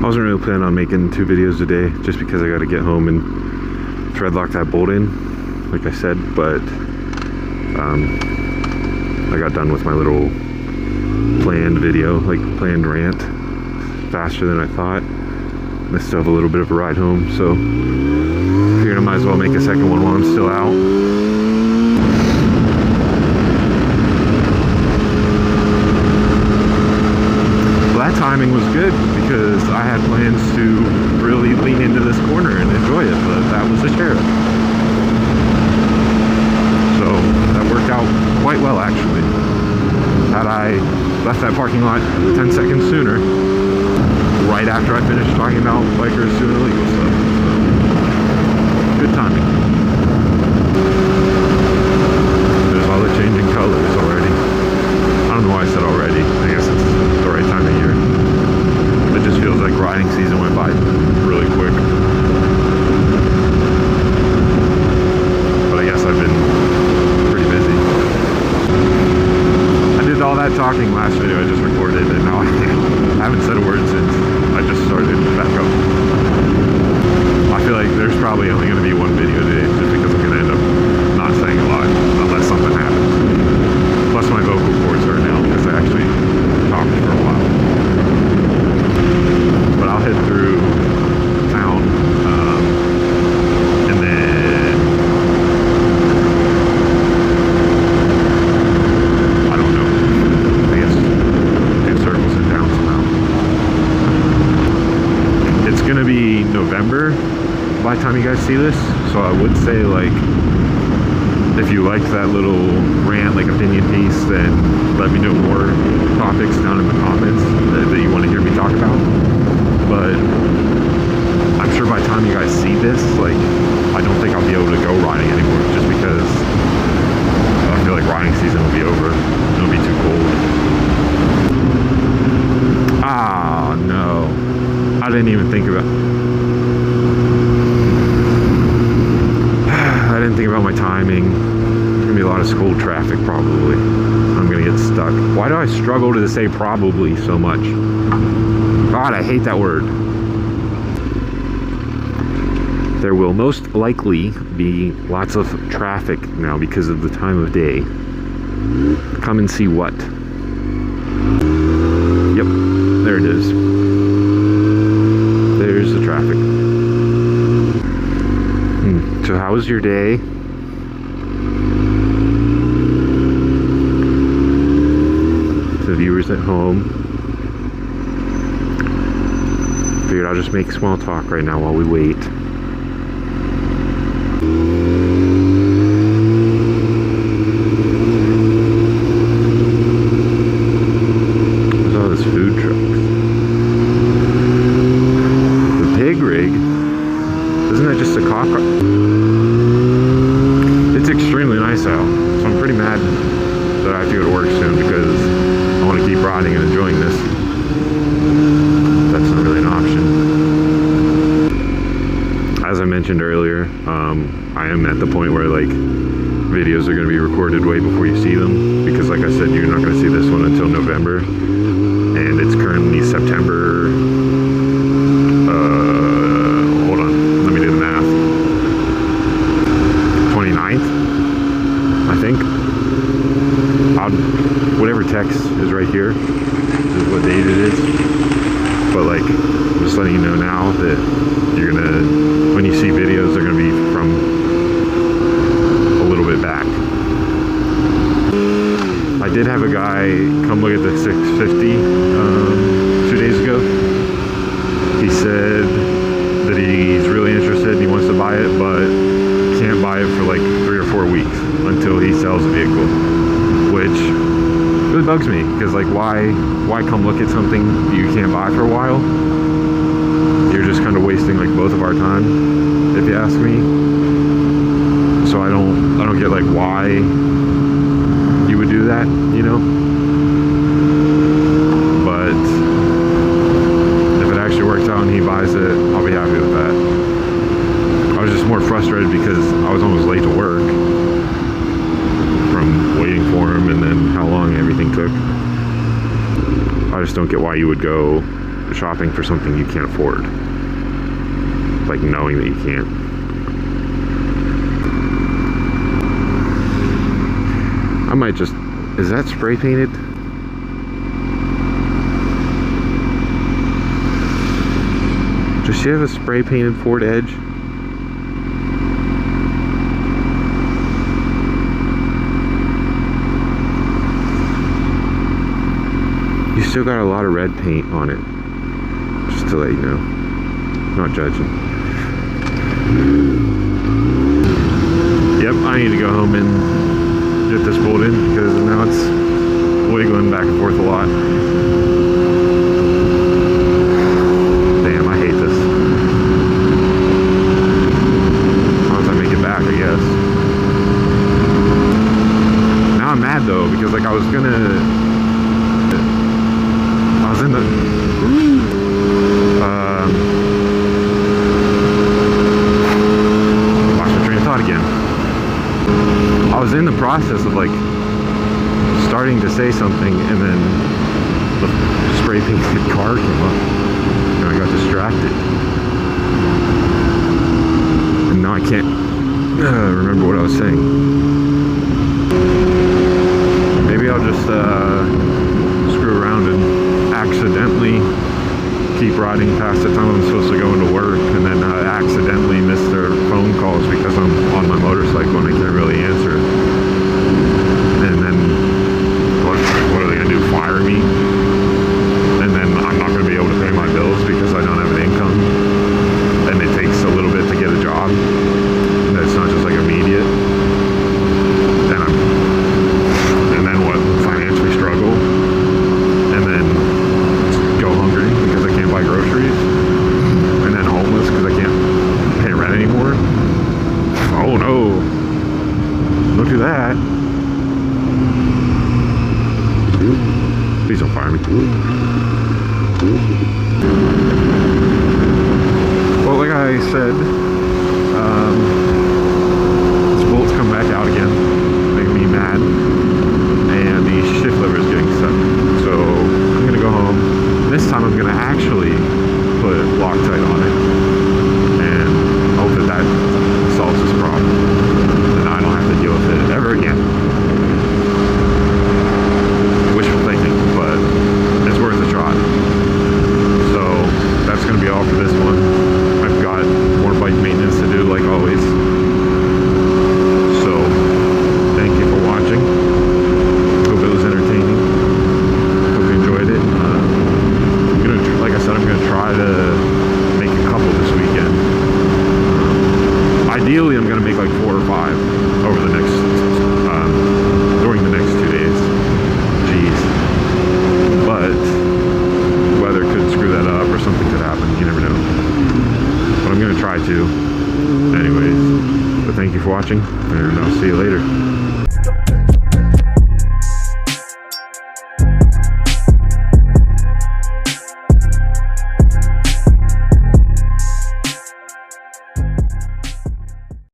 wasn't really planning on making 2 videos a day just because I got to get home and thread lock that bolt in, like I said, but I got done with my little planned video, like planned rant, faster than I thought. And I still have a little bit of a ride home, so figured I might as well make a second one while I'm still out. Well, that timing was good because I had plans to really lean into this corner and enjoy it, but that was the sheriff. So that worked out quite well, actually. Had I left that parking lot 10 seconds sooner, right after I finished talking about bikers doing illegal stuff. So, good timing. There's all the changing colors already. I don't know why I said already. I guess it's the right time of year. It just feels like riding season went by really quick. But I guess I've been pretty busy. I did all that talking last video I just recorded, and now I haven't said a word since I just started back up. I feel like there's probably only going to be one video today just because I'm going to end up not saying a lot unless something happens. Plus my vocal cords hurt now because I actually talked for a while. But I'll head through town and then I don't know. I guess do circles in town somehow. It's gonna be November by the time you guys see this, so I would say, like, if you liked that little rant, like opinion piece, then let me know more topics down in the comments that you want to hear me talk about. But I'm sure by the time you guys see this, like, I don't think I'll be able to go riding anymore just because I feel like riding season will be over. It'll be too cold. Ah, no. I didn't even think about my timing. There's gonna be a lot of school traffic probably. I'm gonna get stuck. Why do I struggle to say probably so much? God, I hate that word. There will most likely be lots of traffic now because of the time of day. Come and see what. Yep, there it is. There's the traffic. So how was your day? The viewers at home. Figured I'll just make small talk right now while we wait. There's all this food trucks. The pig rig? Isn't that just a cock? It's extremely nice out, so I'm pretty mad that I have to go to work soon because I want to keep riding and enjoying this. That's not really an option. As I mentioned earlier, I am at the point where, like, videos are going to be recorded way before you see them because, like I said, you're not going to see this one until November, and it's currently September. Hold on, let me do the math. 29th, I think. Whatever text is right here is what date it is. But, like, I'm just letting you know now that you're gonna, when you see videos, they're gonna be from a little bit back. I did have a guy come look at the 650 2 days ago. He said that he's really interested and he wants to buy it, but can't buy it for like 3 or 4 weeks until he sells the vehicle, which really bugs me because, like, why come look at something you can't buy for a while? You're just kind of wasting, like, both of our time, if you ask me. So I don't get, like, why you would do that, you know? But if it actually works out and he buys it, I'll be happy with that. I was just more frustrated because I was almost late to work from waiting for him and then how long everything took. I just don't get why you would go shopping for something you can't afford. Like knowing that you can't. I might just, is that spray painted? Does she have a spray painted Ford Edge? You still got a lot of red paint on it. Just to let you know. Not judging. Yep, I need to go home and get this pulled in because now it's wiggling back and forth a lot. Damn, I hate this. As long as I make it back, I guess. Now I'm mad though because like I was in the lost my train of thought again. I was in the process of like starting to say something and then the spray painted car came up and I got distracted. And now I can't remember what I was saying. Maybe I'll just screw around and accidentally keep riding past the time I'm supposed to go into work and then accidentally miss their phone calls because I'm on my motorcycle and I can't really answer. And then what are they gonna do, fire me? And then I'm not gonna be able to pay my bills because I don't have an income and it takes a little bit to get a job and it's not just like immediate. And then what, financially struggle and then go hungry because I can't buy groceries, and then homeless because I can't pay rent anymore. Oh no, don't do that. Please don't fire me. Well, like I said, this bolt's come back out again, making me mad, and the shift lever is getting stuck. So I'm gonna go home. This time I'm gonna actually put Loctite on it and hope that solves this problem and I don't have to deal with it ever again. Wishful thinking, but it's worth a shot. So that's gonna be all for this one. I've got more bike maintenance to do like always. So thank you for watching. Hope it was entertaining. Hope you enjoyed it. Like I said, I'm going to try to make a couple this weekend. Ideally, I'm going to make like 4 or 5 over the next, during the next 2 days. Jeez. But weather could screw that up or something could happen. You never know. But I'm going to try to. Anyways, but thank you for watching, and I'll see you later.